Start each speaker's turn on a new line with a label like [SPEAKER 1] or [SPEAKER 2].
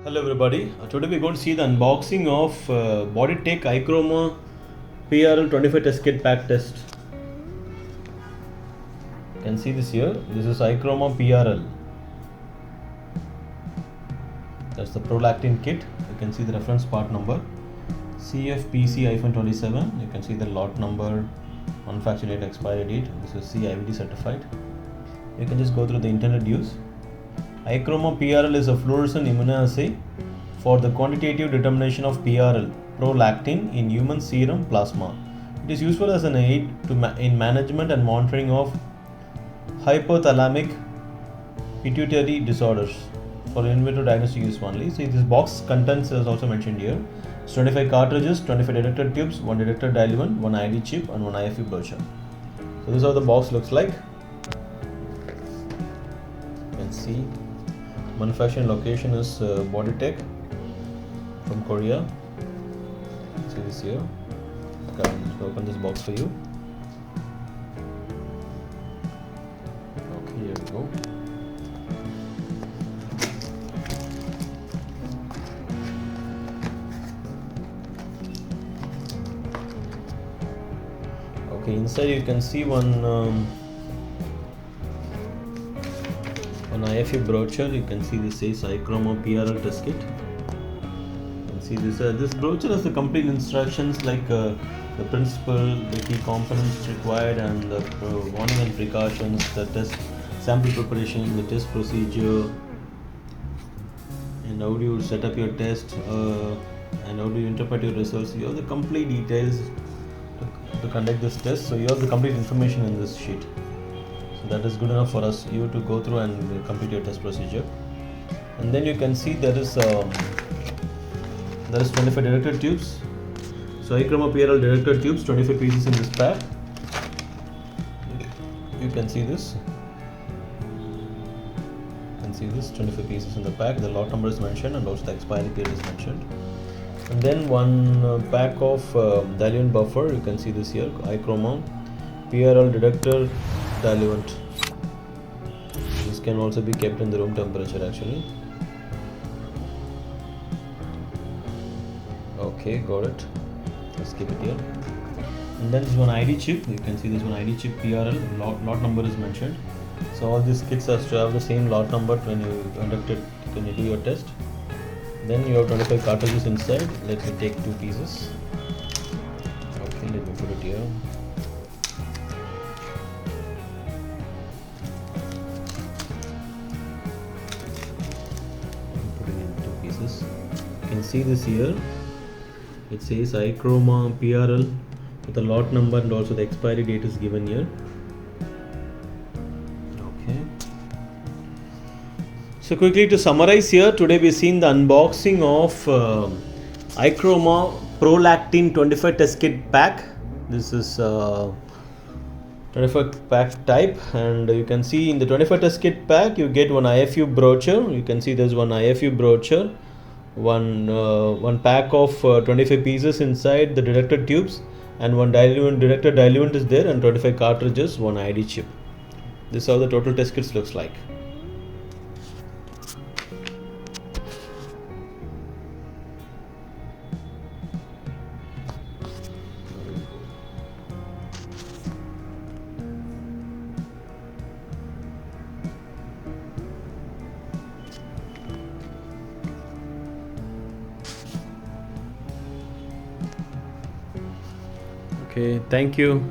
[SPEAKER 1] Hello everybody, today we're going to see the unboxing of Boditech Ichroma PRL 25 test kit pack test. You can see this here, this is Ichroma PRL. That's the Prolactin kit. You can see the reference part number CFPC-27. You can see the lot number, manufacture date, expiry date. This is CIVD certified. You can just go through the intended use. Ichroma PRL is a fluorescent immunoassay for the quantitative determination of PRL, prolactin, in human serum plasma. It is useful as an aid in management and monitoring of hypothalamic pituitary disorders for in vitro diagnostic use only. So this box contents is also mentioned here. It's 25 cartridges, 25 detector tubes, 1 detector diluent, 1 ID chip and 1 IFU brochure. So this is how the box looks like. You can see manufacturing location is Boditech from Korea. See this here. Okay, I'll open this box for you. Okay, here we go. Okay, inside you can see one IFU brochure. You can see this says Ichroma PRL test kit. You can see this brochure has the complete instructions like the principle, the key components required, and the warning and precautions, the test sample preparation, the test procedure, and how do you set up your test, and how do you interpret your results. You have the complete details to conduct this test. So you have the complete information in this sheet. That is good enough for you to go through and complete your test procedure. And then you can see there is 25 detector tubes. So Ichroma PRL detector tubes, 25 pieces in this pack. You can see this. You can see this 25 pieces in the pack. The lot number is mentioned and also the expiry date is mentioned. And then one pack of diluent buffer. You can see this here, Ichroma PRL detector diluent. This can also be kept in the room temperature actually. Okay, got it. Let's keep it here. And then this one ID chip. You can see this one ID chip PRL. Lot number is mentioned. So all these kits has to have the same lot number when you do your test. Then you have 25 cartridges inside. Let me take 2 pieces. Okay, let me put it here. You can see this here. It says Ichroma PRL with the lot number and also the expiry date is given here. Okay. So quickly to summarize here, today we've seen the unboxing of Ichroma Prolactin 25 test kit pack. This is 25 pack type, and you can see in the 25 test kit pack you get one IFU brochure. You can see there's one IFU brochure, one pack of 25 pieces inside the detector tubes, and one detector diluent is there, and 25 cartridges, one ID chip. This is how the total test kits looks like. Okay, thank you.